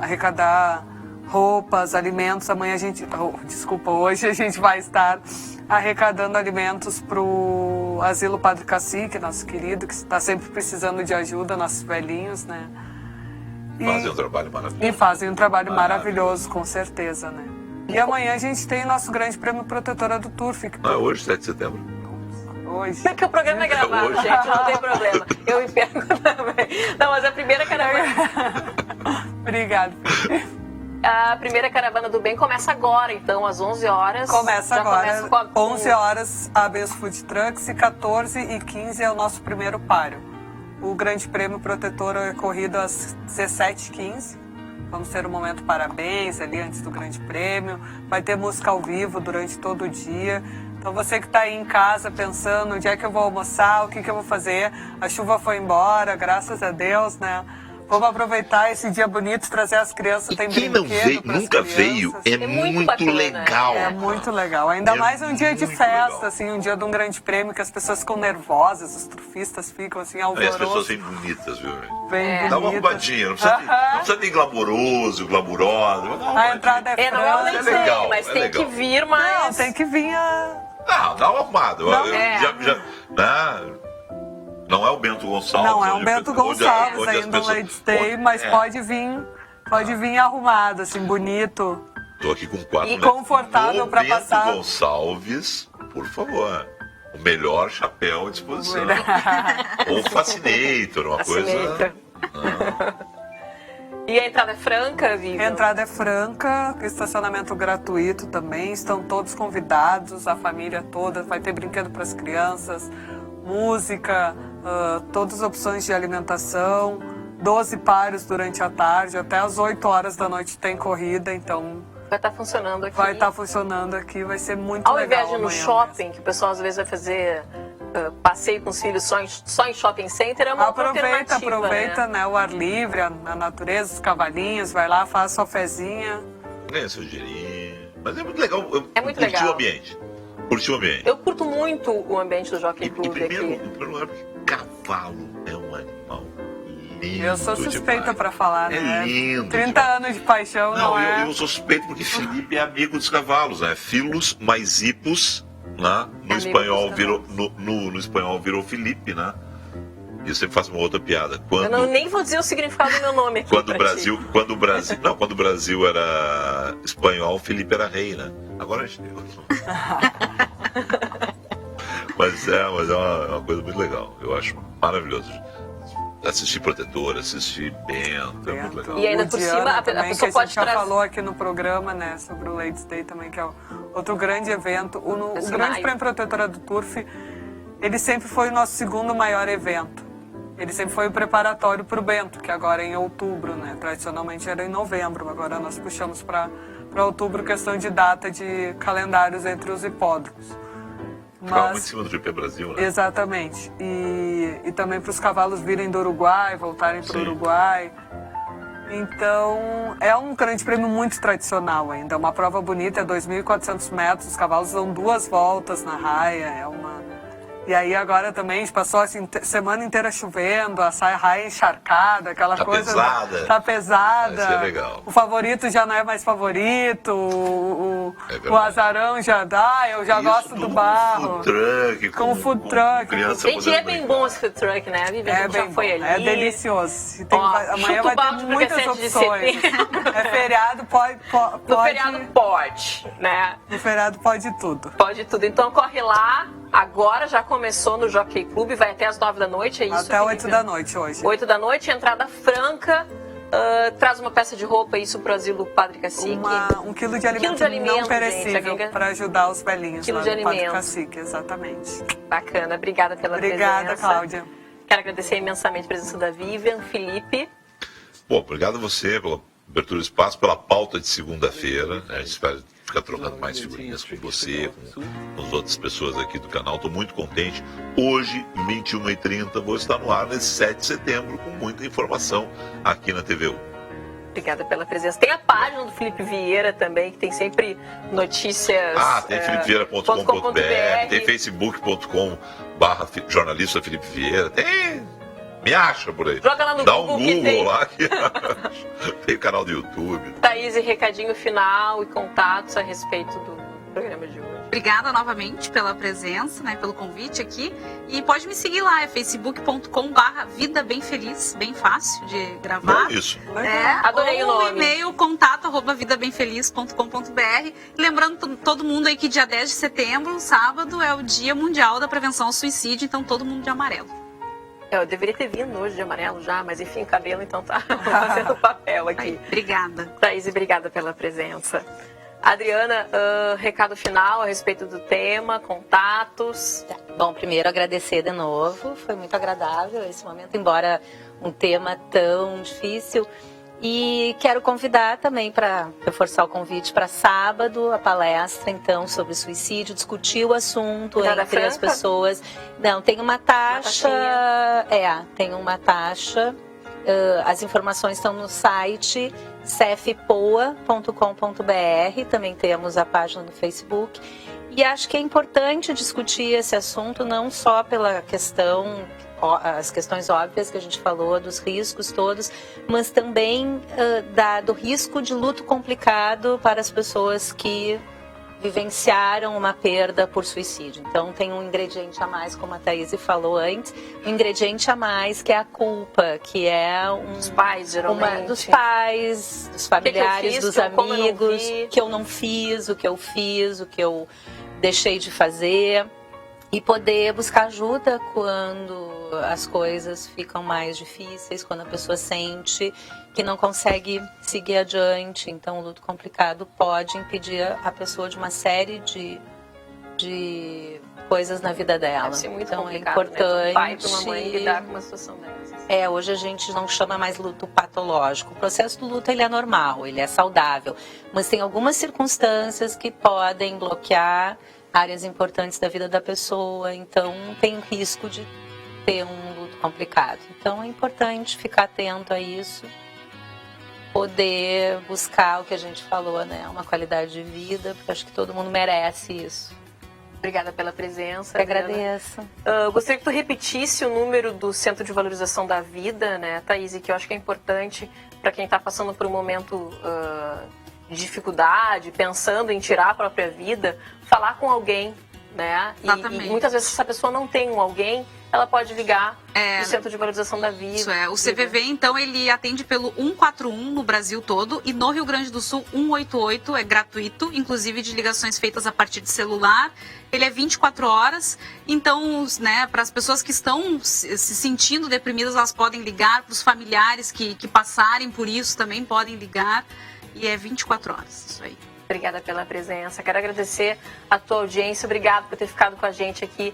arrecadar roupas, alimentos. Amanhã a gente, hoje a gente vai estar arrecadando alimentos para o Asilo Padre Cacique, nosso querido, que está sempre precisando de ajuda, nossos velhinhos, né? Fazem um trabalho maravilhoso. E fazem um trabalho maravilhoso, com certeza, né? E amanhã a gente tem o nosso grande prêmio Protetora do Turf. Que Não é hoje, 7 de setembro. hoje. Porque o programa é gravado, Hoje. gente, não tem problema. Eu me perco também. Não, mas a primeira caravana... Obrigada. A primeira Caravana do Bem começa agora, então, às 11 horas. Começa Já agora, começa com 11 horas, ABS Food Trucks, e 14 e 15 é o nosso primeiro páreo. O Grande Prêmio Protetor é corrido às 17h15. Vamos ter um momento parabéns ali antes do Grande Prêmio. Vai ter música ao vivo durante todo o dia. Então você que está aí em casa pensando onde é que eu vou almoçar, o que eu vou fazer, a chuva foi embora, graças a Deus, né? Vamos aproveitar esse dia bonito e trazer as crianças. E Tem quem não brinquedo veio, pras nunca crianças. veio, é muito muito bacana. legal. É muito legal. Ainda É mais um dia de muito festa, legal. assim, um dia de um grande prêmio que as pessoas ficam nervosas, os turfistas ficam assim, E as pessoas alvoroço. bem bonitas, viu? Bem Dá uma bonitas. arrumadinha, não precisa nem glamouroso, glamurosa. Dá uma A arrumadinha. entrada é não é o franca. É legal, mas é tem legal. que vir, mas... Não, tem que vir a... Não, dá uma arrumada. é. Não é o Bento Gonçalves. Não, é um onde- Bento onde- Gonçalves onde as ainda, o pessoas- Ladies Day, onde- mas é. pode vir arrumado, assim, bonito. Tô aqui com 4 E confortável pra Bento passar. Gonçalves, por favor. O melhor chapéu à disposição. Ou Fascinator, uma Fascinator. coisa. E a entrada é franca, Vivian? A entrada é franca, estacionamento gratuito também, estão todos convidados, a família toda, vai ter brinquedo para as crianças, música, todas as opções de alimentação, 12 páreos durante a tarde, até às 8 horas da noite tem corrida, então Vai estar funcionando aqui. vai estar funcionando aqui, vai ser muito Ao legal. invés de ir no amanhã shopping, que o pessoal às vezes vai fazer passeio com os filhos só em shopping center, é uma outra Aproveita, né? né, o ar livre, a natureza, os cavalinhos, vai lá, faz sua fezinha. Ganha seu dinheirinho. Mas é muito legal. É muito curtir legal. o ambiente. Curtir o ambiente. Eu curto muito o ambiente do Jockey Em Club primeiro aqui. lugar, porque cavalo é um animal lindo. Eu sou suspeita demais. para falar, É né? lindo 30 anos de paixão, não é? eu sou suspeito porque Felipe é amigo dos cavalos, né? Filos mais hipos, né? No Amigo espanhol dos virou no espanhol virou Felipe, né? E eu sempre faço uma outra piada. Eu nem vou dizer o significado do meu nome aqui. Quando o Brasil era espanhol, o Felipe era rei, né? Agora a gente... Mas é uma coisa muito legal. Eu acho maravilhoso. Assistir Protetor, assistir Bento, é muito legal. E ainda por cima, a também, pessoa que pode a gente já trazer... falou aqui no programa, né, sobre o Ladies Day também, que é outro grande evento. O Grande Prêmio Protetora do Turf, ele sempre foi o nosso segundo maior evento. Ele sempre foi o preparatório para o Bento, que agora é em outubro, né? Tradicionalmente era em novembro, agora nós puxamos para outubro, questão de data de calendários entre os hipódromos. Ficava muito em cima do GP Brasil, né? Exatamente. E também para os cavalos virem do Uruguai, voltarem para o Uruguai. Então, é um grande prêmio muito tradicional ainda. É uma prova bonita, é 2.400 metros, os cavalos dão 2 voltas na raia, E aí agora também, a gente passou assim, semana inteira chovendo, a raia encharcada, aquela coisa... Pesada. Tá pesada. Vai ser legal. O favorito já não é mais favorito, o azarão já dá, eu já gosto do barro. Com food truck. Gente, é bem bom esse food truck, né? A Viviane já foi ali. É delicioso. Amanhã chuta o vai balde ter pro muitas 17 de opções. É feriado, pode... No feriado pode, né? No feriado pode tudo. Pode tudo. Então corre lá. Agora já começou no Jockey Club, vai até as 9 da noite, é isso? Até 8 da noite hoje. 8 da noite, entrada franca. Traz uma peça de roupa, isso pro asilo Padre Cacique. 1 quilo de alimento não perecível para ajudar os velhinhos lá no Padre Cacique, exatamente. Bacana, obrigada pela presença. Obrigada, Cláudia. Quero agradecer imensamente a presença da Vivian, Felipe. Bom, obrigado a você pela abertura do espaço, pela pauta de segunda-feira. A gente espera ficar trocando mais figurinhas com você, com as outras pessoas aqui do canal. Estou muito contente. Hoje, 21h30, vou estar no ar nesse 7 de setembro com muita informação aqui na TVU. Obrigada pela presença. Tem a página do Felipe Vieira também, que tem sempre notícias. Tem felipevieira.com.br, tem facebook.com/jornalista Felipe Vieira, me acha por aí. Joga lá no Dá Google. um Google lá que tem o canal do YouTube. Thaís, recadinho final e contatos a respeito do programa de hoje. Obrigada novamente pela presença, né, pelo convite aqui. E pode me seguir lá, é facebook.com/vida bem feliz, bem fácil de gravar. Isso. Adorei o nome. O e-mail contato@vidabemfeliz.com.br. Lembrando todo mundo aí que dia 10 de setembro, sábado, é o Dia Mundial da Prevenção ao Suicídio, então todo mundo de amarelo. Eu deveria ter vindo hoje de amarelo já, mas enfim, o cabelo então tá fazendo papel aqui. Obrigada. Thaís, obrigada pela presença. Adriana, recado final a respeito do tema, contatos. Bom, primeiro agradecer de novo, foi muito agradável esse momento, embora um tema tão difícil. E quero convidar também para reforçar o convite para sábado, a palestra, então, sobre suicídio, discutir o assunto entre as pessoas. Não, tem uma taxa. Tem uma taxa. As informações estão no site cefpoa.com.br, também temos a página no Facebook. E acho que é importante discutir esse assunto não só pela questão, as questões óbvias que a gente falou, dos riscos todos, mas também do risco de luto complicado para as pessoas que vivenciaram uma perda por suicídio. Então tem um ingrediente a mais, como a Thaís falou antes, um ingrediente a mais que é a culpa, que é dos pais, geralmente. Dos pais, dos familiares, dos amigos, que eu não fiz, o que eu fiz, o que eu deixei de fazer, e poder buscar ajuda quando as coisas ficam mais difíceis, quando a pessoa sente que não consegue seguir adiante. Então o luto complicado pode impedir a pessoa de uma série de coisas na vida dela. Deve ser muito então complicado, é importante, né? Um pai para uma mãe lidar com uma situação dessas. Hoje a gente não chama mais luto patológico. O processo do luto ele é normal, ele é saudável, mas tem algumas circunstâncias que podem bloquear áreas importantes da vida da pessoa, então tem risco de ter um luto complicado. Então é importante ficar atento a isso, poder buscar o que a gente falou, né? Uma qualidade de vida, porque acho que todo mundo merece isso. Obrigada pela presença. Eu agradeço. Gostaria que tu repetisse o número do Centro de Valorização da Vida, né, Thaís, que eu acho que é importante para quem está passando por um momento de dificuldade, pensando em tirar a própria vida, falar com alguém, né? E muitas vezes essa pessoa não tem um alguém, ela pode ligar no Centro de Valorização da Vida. Isso é. O CVV, então, ele atende pelo 141 no Brasil todo e no Rio Grande do Sul, 188, é gratuito, inclusive de ligações feitas a partir de celular. Ele é 24 horas, então, né, para as pessoas que estão se sentindo deprimidas, elas podem ligar, para os familiares que passarem por isso também podem ligar, e é 24 horas, isso aí. Obrigada pela presença, quero agradecer a tua audiência, obrigado por ter ficado com a gente aqui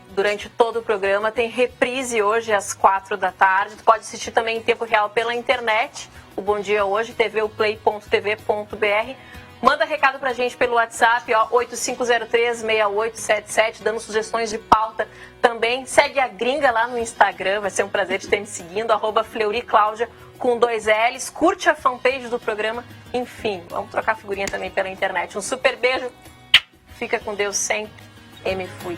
durante todo o programa. Tem reprise hoje às 4 da tarde, tu pode assistir também em tempo real pela internet, o Bom Dia Hoje, tvplay.tv.br. Manda recado pra gente pelo WhatsApp, 8503-6877, dando sugestões de pauta também. Segue a gringa lá no Instagram, vai ser um prazer te ter me seguindo, @FleuryCláudia com 2 L's. Curte a fanpage do programa, enfim, vamos trocar figurinha também pela internet. Um super beijo, fica com Deus sempre, fui.